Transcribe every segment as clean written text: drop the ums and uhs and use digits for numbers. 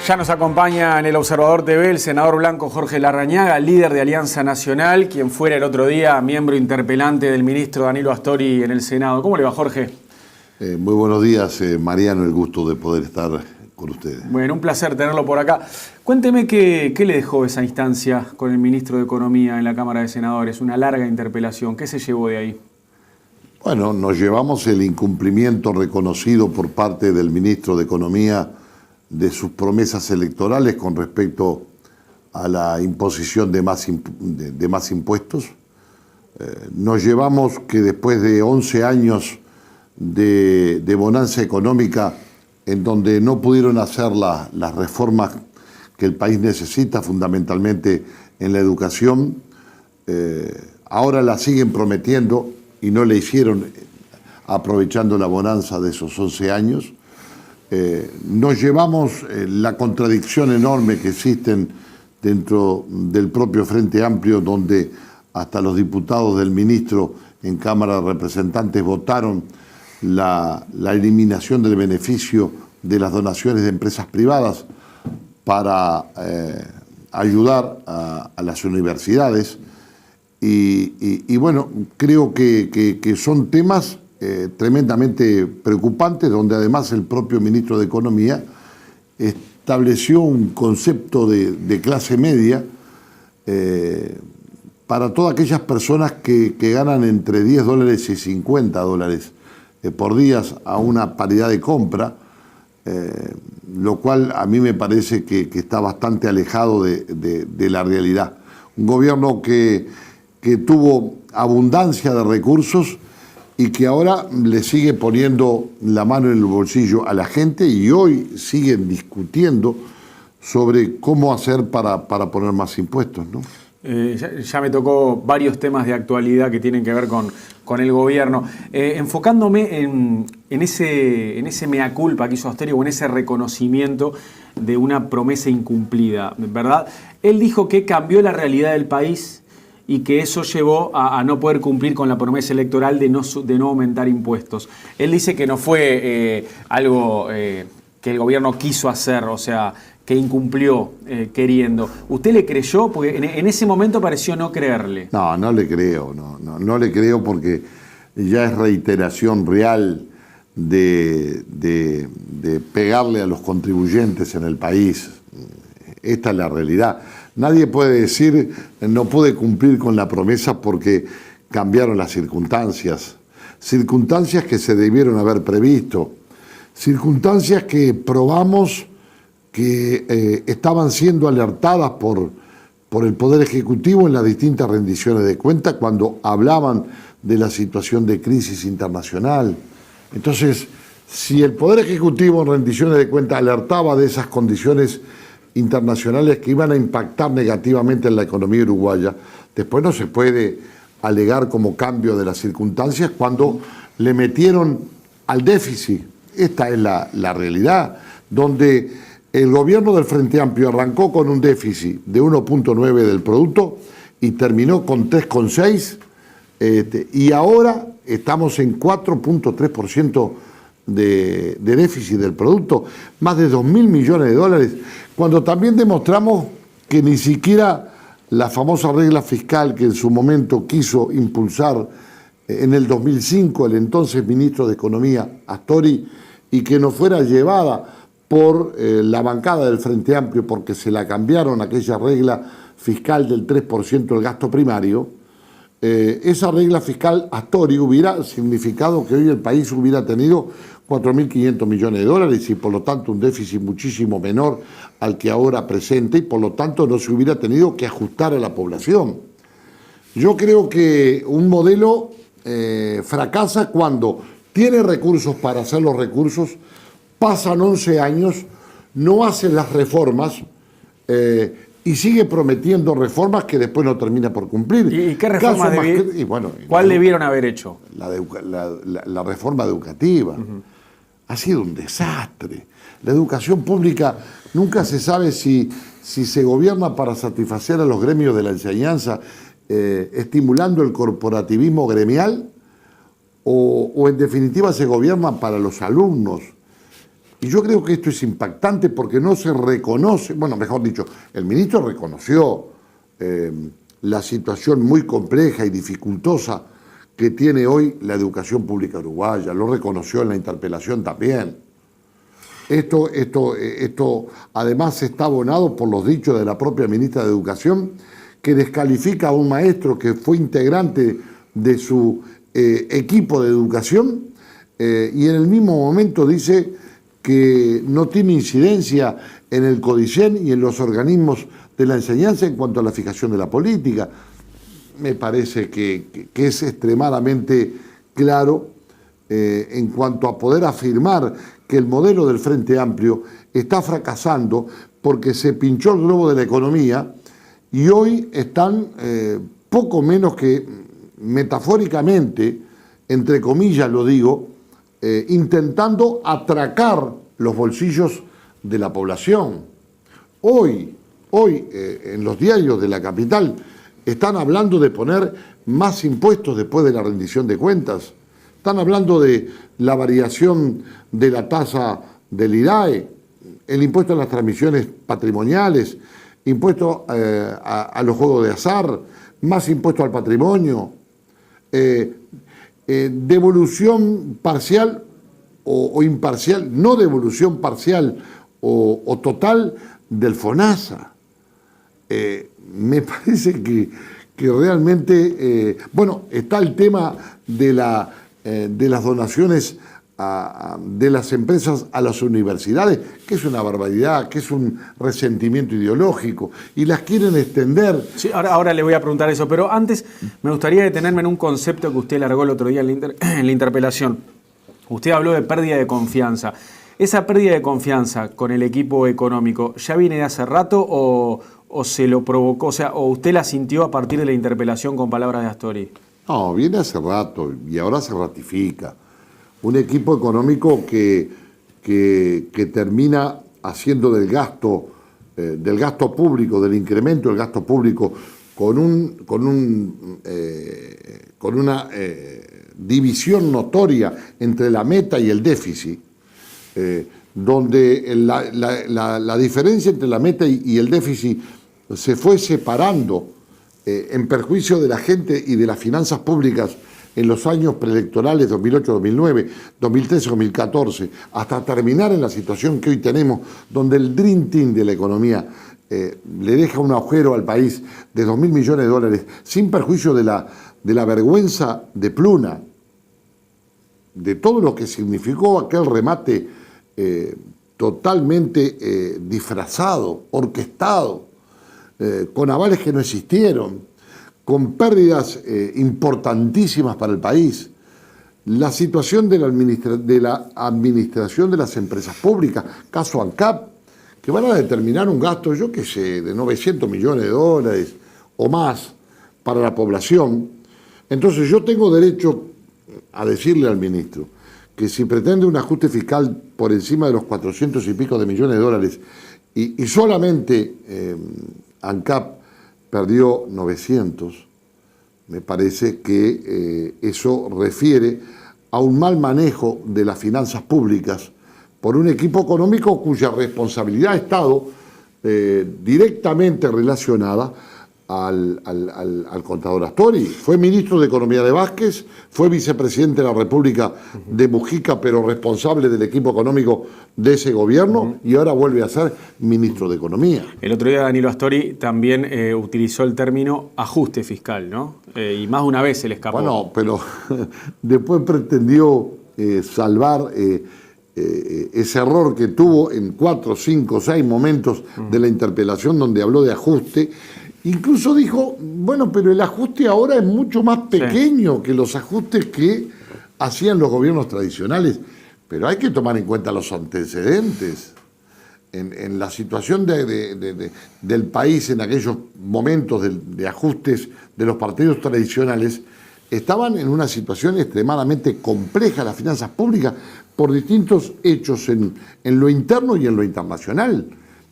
Ya nos acompaña en el Observador TV el senador blanco Jorge Larrañaga, líder de Alianza Nacional, quien fuera el otro día miembro interpelante del ministro Danilo Astori en el Senado. ¿Cómo le va, Jorge? Muy buenos días, Mariano, el gusto de poder estar con ustedes. Bueno, un placer tenerlo por acá. Cuénteme qué le dejó esa instancia con el ministro de Economía en la Cámara de Senadores, una larga interpelación. ¿Qué se llevó de ahí? Bueno, nos llevamos el incumplimiento reconocido por parte del ministro de Economía de sus promesas electorales con respecto a la imposición de más impuestos. Nos llevamos que después de 11 años de bonanza económica en donde no pudieron hacer las reformas que el país necesita, fundamentalmente en la educación, ahora la siguen prometiendo y no le hicieron aprovechando la bonanza de esos 11 años. Nos llevamos la contradicción enorme que existen dentro del propio Frente Amplio, donde hasta los diputados del ministro en Cámara de Representantes votaron la eliminación del beneficio de las donaciones de empresas privadas para ayudar a las universidades. Y bueno, creo que son temas tremendamente preocupantes, donde además el propio ministro de Economía estableció un concepto de clase media para todas aquellas personas que ganan entre $10 y $50 por día a una paridad de compra, lo cual a mí me parece que está bastante alejado de la realidad. Un gobierno que tuvo abundancia de recursos y que ahora le sigue poniendo la mano en el bolsillo a la gente, y hoy siguen discutiendo sobre cómo hacer para poner más impuestos, ¿no? Ya me tocó varios temas de actualidad que tienen que ver con el gobierno. Enfocándome en ese mea culpa que hizo Astori, o en ese reconocimiento de una promesa incumplida, ¿verdad? Él dijo que cambió la realidad del país y que eso llevó a no poder cumplir con la promesa electoral de no aumentar impuestos. Él dice que no fue algo que el gobierno quiso hacer, o sea, que incumplió queriendo. ¿Usted le creyó? Porque en ese momento pareció no creerle. No le creo, no le creo, porque ya es reiteración real de pegarle a los contribuyentes en el país. Esta es la realidad. Nadie puede decir no pude cumplir con la promesa porque cambiaron las circunstancias. Circunstancias que se debieron haber previsto. Circunstancias que probamos que estaban siendo alertadas por el Poder Ejecutivo en las distintas rendiciones de cuentas cuando hablaban de la situación de crisis internacional. Entonces, si el Poder Ejecutivo en rendiciones de cuentas alertaba de esas condiciones internacionales que iban a impactar negativamente en la economía uruguaya, después no se puede alegar como cambio de las circunstancias cuando le metieron al déficit. Esta es la realidad, donde el gobierno del Frente Amplio arrancó con un déficit de 1.9 del producto y terminó con 3.6, y ahora estamos en 4.3% de déficit del producto, más de 2.000 millones de dólares, cuando también demostramos que ni siquiera la famosa regla fiscal que en su momento quiso impulsar en el 2005 el entonces ministro de Economía Astori, y que no fuera llevada por la bancada del Frente Amplio porque se la cambiaron, aquella regla fiscal del 3% del gasto primario, esa regla fiscal Astori hubiera significado que hoy el país hubiera tenido 4.500 millones de dólares y por lo tanto un déficit muchísimo menor al que ahora presenta, y por lo tanto no se hubiera tenido que ajustar a la población. Yo creo que un modelo fracasa cuando tiene recursos para hacer los recursos, pasan 11 años, no hace las reformas y sigue prometiendo reformas que después no termina por cumplir. ¿Y qué reformas cuál debieron haber hecho? La reforma educativa. Ha sido un desastre. La educación pública nunca se sabe si se gobierna para satisfacer a los gremios de la enseñanza, estimulando el corporativismo gremial, o en definitiva se gobierna para los alumnos. Y yo creo que esto es impactante porque no se reconoce, bueno, mejor dicho, el ministro reconoció la situación muy compleja y dificultosa que tiene hoy la educación pública uruguaya, lo reconoció en la interpelación también. Esto además está abonado por los dichos de la propia ministra de Educación, que descalifica a un maestro que fue integrante de su equipo de educación y en el mismo momento dice que no tiene incidencia en el CODICEN y en los organismos de la enseñanza en cuanto a la fijación de la política. Me parece que es extremadamente claro en cuanto a poder afirmar que el modelo del Frente Amplio está fracasando porque se pinchó el globo de la economía y hoy están poco menos que metafóricamente, entre comillas lo digo, intentando atracar los bolsillos de la población. Hoy en los diarios de la capital están hablando de poner más impuestos después de la rendición de cuentas. Están hablando de la variación de la tasa del IRAE, el impuesto a las transmisiones patrimoniales, impuesto a los juegos de azar, más impuesto al patrimonio, devolución parcial o imparcial, no devolución parcial o total del FONASA. Me parece que realmente, bueno, está el tema de las donaciones de las empresas a las universidades, que es una barbaridad, que es un resentimiento ideológico, y las quieren extender. Sí, ahora le voy a preguntar eso, pero antes me gustaría detenerme en un concepto que usted largó el otro día en la interpelación. Usted habló de pérdida de confianza. ¿Esa pérdida de confianza con el equipo económico ya viene de hace rato o se lo provocó, o sea, o usted la sintió a partir de la interpelación con palabras de Astori? No, viene hace rato y ahora se ratifica. Un equipo económico que termina haciendo del gasto público, del incremento del gasto público, con una división notoria entre la meta y el déficit, donde la diferencia entre la meta y el déficit se fue separando en perjuicio de la gente y de las finanzas públicas en los años preelectorales 2008, 2009, 2013, 2014, hasta terminar en la situación que hoy tenemos, donde el Dream Team de la economía le deja un agujero al país de 2.000 millones de dólares, sin perjuicio de la vergüenza de Pluna, de todo lo que significó aquel remate totalmente disfrazado, orquestado, con avales que no existieron, con pérdidas importantísimas para el país. La situación de la administración de las empresas públicas, caso ANCAP, que van a determinar un gasto, yo qué sé, de 900 millones de dólares o más para la población. Entonces yo tengo derecho a decirle al ministro que si pretende un ajuste fiscal por encima de los 400 y pico de millones de dólares y solamente ANCAP perdió 900, me parece que eso refiere a un mal manejo de las finanzas públicas por un equipo económico cuya responsabilidad ha estado directamente relacionada al contador Astori. Fue ministro de Economía de Vázquez, fue vicepresidente de la República de Mujica, pero responsable del equipo económico de ese gobierno, y ahora vuelve a ser ministro de Economía. El otro día Danilo Astori también utilizó el término ajuste fiscal, ¿no? Y más de una vez se le escapó. Bueno, pero después pretendió salvar ese error que tuvo en 4, 5, 6 momentos de la interpelación donde habló de ajuste. Incluso dijo, bueno, pero el ajuste ahora es mucho más pequeño que los ajustes que hacían los gobiernos tradicionales. Pero hay que tomar en cuenta los antecedentes. En la situación del país en aquellos momentos de ajustes de los partidos tradicionales, estaban en una situación extremadamente compleja las finanzas públicas por distintos hechos en lo interno y en lo internacional.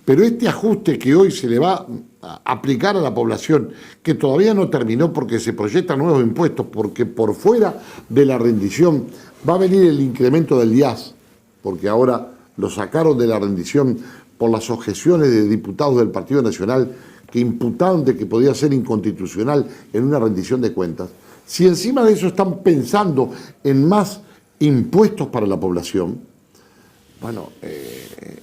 Pero este ajuste que hoy se le va a aplicar a la población, que todavía no terminó porque se proyectan nuevos impuestos, porque por fuera de la rendición va a venir el incremento del IAS, porque ahora lo sacaron de la rendición por las objeciones de diputados del Partido Nacional que imputaban de que podía ser inconstitucional en una rendición de cuentas, si encima de eso están pensando en más impuestos para la población, bueno,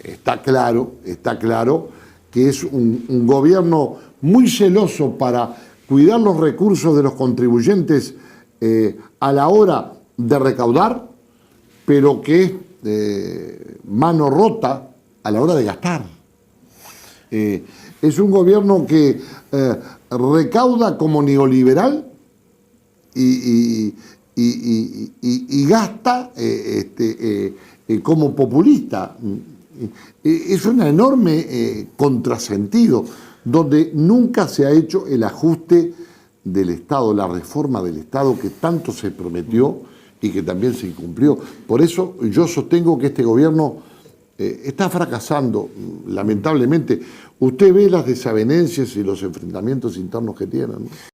está claro que es un gobierno muy celoso para cuidar los recursos de los contribuyentes a la hora de recaudar, pero que es mano rota a la hora de gastar. Es un gobierno que recauda como neoliberal y gasta como populista. Es un enorme contrasentido, donde nunca se ha hecho el ajuste del Estado, la reforma del Estado que tanto se prometió y que también se incumplió. Por eso yo sostengo que este gobierno está fracasando, lamentablemente. Usted ve las desavenencias y los enfrentamientos internos que tienen, ¿no?